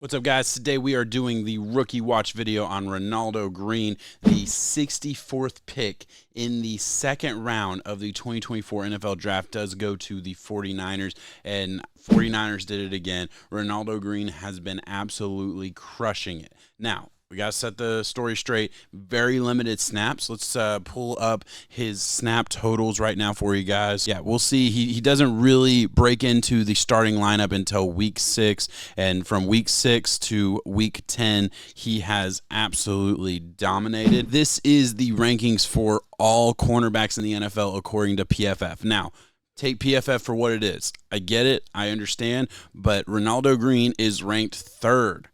What's up, guys? Today we are doing the rookie watch video on Renardo Green, the 64th pick in the second round of the 2024 NFL Draft does go to the 49ers, and 49ers did it again. Renardo Green has been absolutely crushing it. Now, we got to set the story straight. Very limited snaps. Let's pull up his snap totals right now for you guys. Yeah, we'll see. He doesn't really break into the starting lineup until week 6. And from week 6 to week 10, he has absolutely dominated. This is the rankings for all cornerbacks in the NFL according to PFF. Now, take PFF for what it is. I get it. I understand. But Renardo Green is ranked 3rd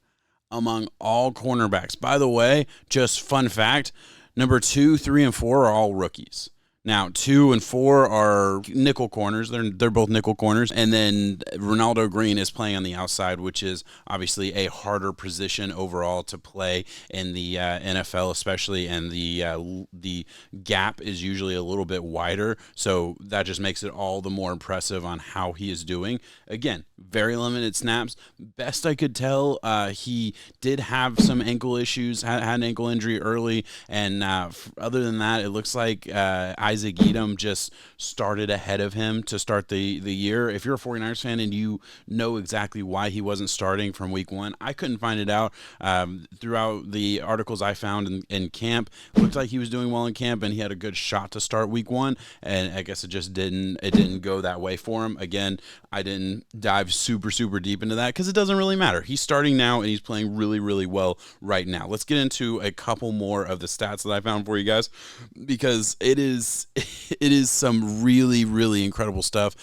among all cornerbacks. By the way, just fun fact, number 2, 3, and 4 are all rookies. Now, 2 and 4 are nickel corners. They're both nickel corners. And then Renardo Green is playing on the outside, which is obviously a harder position overall to play in the NFL, especially. And the gap is usually a little bit wider. So that just makes it all the more impressive on how he is doing. Again, very limited snaps. Best I could tell, he did have some ankle issues, had an ankle injury early. And other than that, it looks like Isaac Edom just started ahead of him to start the year. If you're a 49ers fan and you know exactly why he wasn't starting from week 1, I couldn't find it out. Throughout the articles I found in camp, it looked like he was doing well in camp and he had a good shot to start week 1, and I guess it just didn't go that way for him. Again, I didn't dive super deep into that because it doesn't really matter. He's starting now and he's playing really well right now. Let's get into a couple more of the stats that I found for you guys, because it is some really incredible stuff.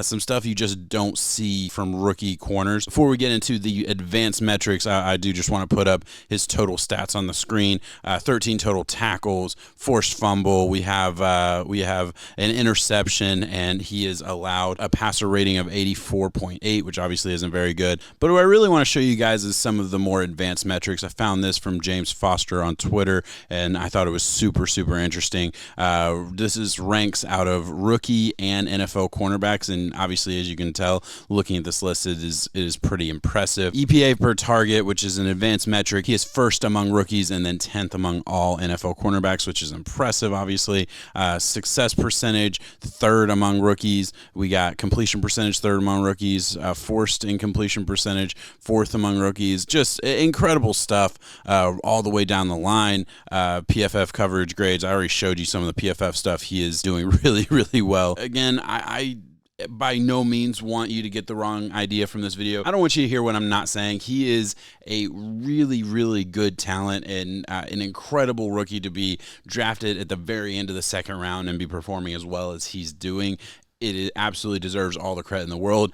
Some stuff you just don't see from rookie corners. Before we get into the advanced metrics, I do just want to put up his total stats on the screen. 13 total tackles, forced fumble. We have an interception, and he is allowed a passer rating of 84.8, which obviously isn't very good. But what I really want to show you guys is some of the more advanced metrics. I found this from James Foster on Twitter, and I thought it was super interesting. This is ranks out of rookie and NFL cornerbacks, and obviously, as you can tell, looking at this list, it is pretty impressive. EPA per target, which is an advanced metric, he is 1st among rookies and then 10th among all NFL cornerbacks, which is impressive, obviously. Success percentage, 3rd among rookies. We got completion percentage, 3rd among rookies. Forced incompletion percentage, 4th among rookies. Just incredible stuff all the way down the line. PFF coverage grades, I already showed you some of the PFF stuff. He is doing really well. Again, I by no means want you to get the wrong idea from this video. I don't want you to hear what I'm not saying. He is a really good talent and an incredible rookie to be drafted at the very end of the second round and be performing as well as he's doing. It absolutely deserves all the credit in the world.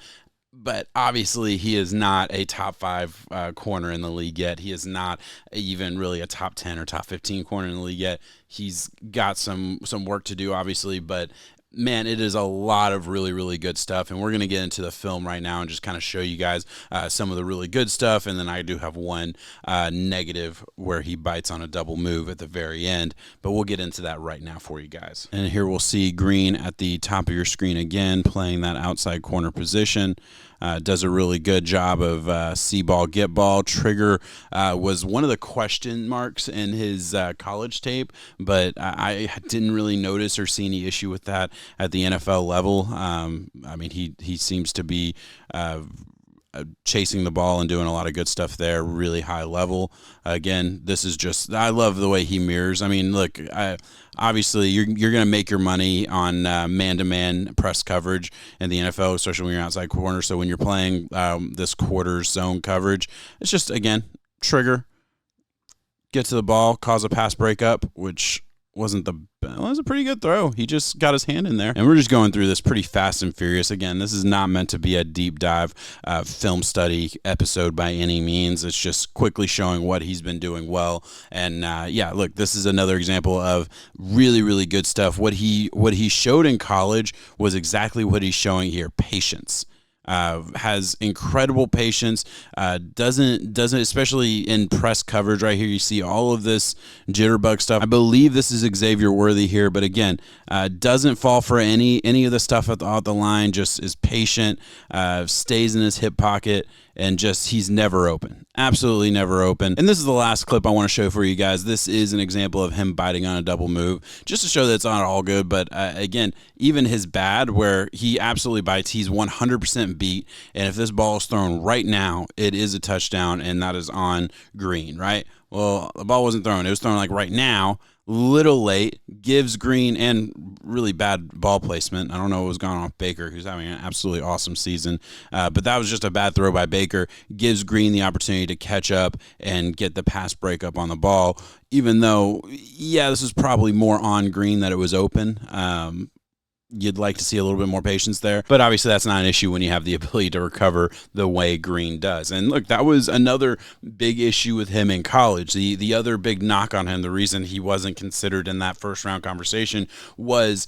But obviously, he is not a top 5 corner in the league yet. He is not even really a top 10 or top 15 corner in the league yet. He's got some work to do, obviously, but man, it is a lot of really good stuff, and we're going to get into the film right now and just kind of show you guys some of the really good stuff, and then I do have one negative where he bites on a double move at the very end, but we'll get into that right now for you guys. And here we'll see Green at the top of your screen again, playing that outside corner position. Does a really good job of see ball, get ball. Trigger was one of the question marks in his college tape, but I didn't really notice or see any issue with that at the NFL level. I mean, he seems to be chasing the ball and doing a lot of good stuff there, really high level. Again, this is just, I love the way he mirrors. I mean, look, obviously you're going to make your money on man-to-man press coverage in the NFL, especially when you're outside corner. So when you're playing this quarter zone coverage, it's just, again, trigger, get to the ball, cause a pass breakup, which wasn't the it was a pretty good throw. He just got his hand in there. And we're just going through this pretty fast and furious. Again, this is not meant to be a deep dive film study episode by any means. It's just quickly showing what he's been doing well. And yeah, look, this is another example of really good stuff. What he showed in college was exactly what he's showing here: patience. Has incredible patience, doesn't especially in press coverage right here. You see all of this jitterbug stuff. I believe this is Xavier Worthy here, but again, doesn't fall for any of the stuff at the line, just is patient, stays in his hip pocket, and just he's never open. Absolutely never open. And this is the last clip I want to show for you guys. This is an example of him biting on a double move, just to show that it's not all good. But again, even his bad, where he absolutely bites, he's 100% beat. And if this ball is thrown right now, it is a touchdown, and that is on green, right? Well, the ball wasn't thrown. It was thrown like right now. Little late, gives Green, and really bad ball placement. I don't know what was going on with Baker, who's having an absolutely awesome season. But that was just a bad throw by Baker. Gives Green the opportunity to catch up and get the pass breakup on the ball, even though, yeah, this is probably more on Green that it was open. You'd like to see a little bit more patience there, but obviously that's not an issue when you have the ability to recover the way Green does. And look, that was another big issue with him in college. The other big knock on him, the reason he wasn't considered in that first round conversation was,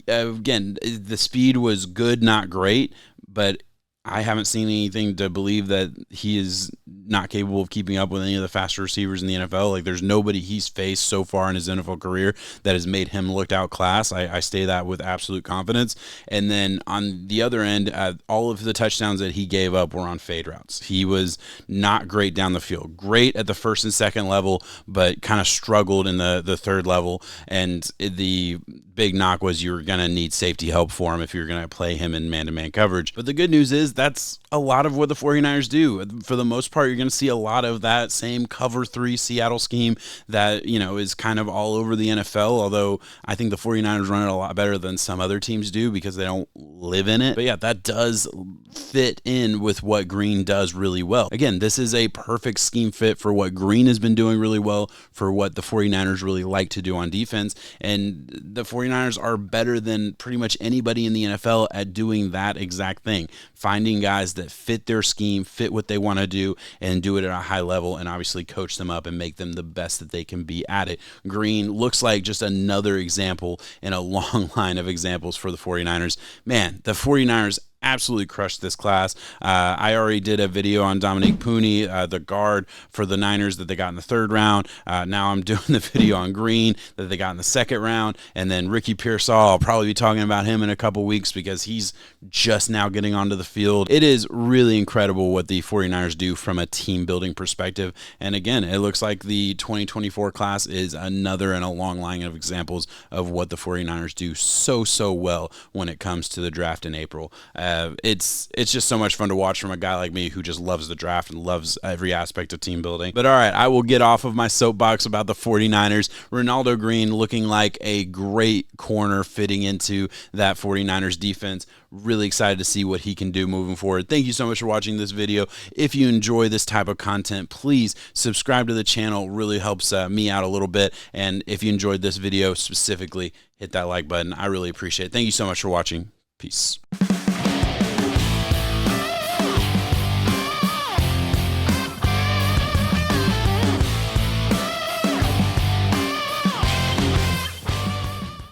again, the speed was good, not great, but I haven't seen anything to believe that he is not capable of keeping up with any of the faster receivers in the NFL. Like, there's nobody he's faced so far in his NFL career that has made him look outclassed. I say that with absolute confidence. And then on the other end, all of the touchdowns that he gave up were on fade routes. He was not great down the field. Great at the first and second level, but kind of struggled in the third level. And the big knock was you were going to need safety help for him if you're going to play him in man-to-man coverage. But the good news is that's a lot of what the 49ers do. For the most part, you're going to see a lot of that same cover 3 Seattle scheme that, you know, is kind of all over the NFL, although I think the 49ers run it a lot better than some other teams do because they don't live in it. But yeah, that does fit in with what Green does really well. Again, this is a perfect scheme fit for what Green has been doing really well, for what the 49ers really like to do on defense. And the 49ers are better than pretty much anybody in the NFL at doing that exact thing. Finding guys that fit their scheme, fit what they want to do, and do it at a high level, and obviously coach them up and make them the best that they can be at it. Green looks like just another example in a long line of examples for the 49ers. Man, the 49ers absolutely crushed this class. I already did a video on Dominique Pooney, the guard for the Niners that they got in the third round. Now I'm doing the video on Green that they got in the second round. And then Ricky Pearsall, I'll probably be talking about him in a couple weeks because he's just now getting onto the field. It is really incredible what the 49ers do from a team building perspective. And again, it looks like the 2024 class is another in a long line of examples of what the 49ers do so well when it comes to the draft in April. It's just so much fun to watch from a guy like me who just loves the draft and loves every aspect of team building. But all right, I will get off of my soapbox about the 49ers. Renardo Green looking like a great corner fitting into that 49ers defense. Really excited to see what he can do moving forward. Thank you so much for watching this video. If you enjoy this type of content, please subscribe to the channel. It really helps me out a little bit. And if you enjoyed this video specifically, hit that like button. I really appreciate it. Thank you so much for watching. Peace.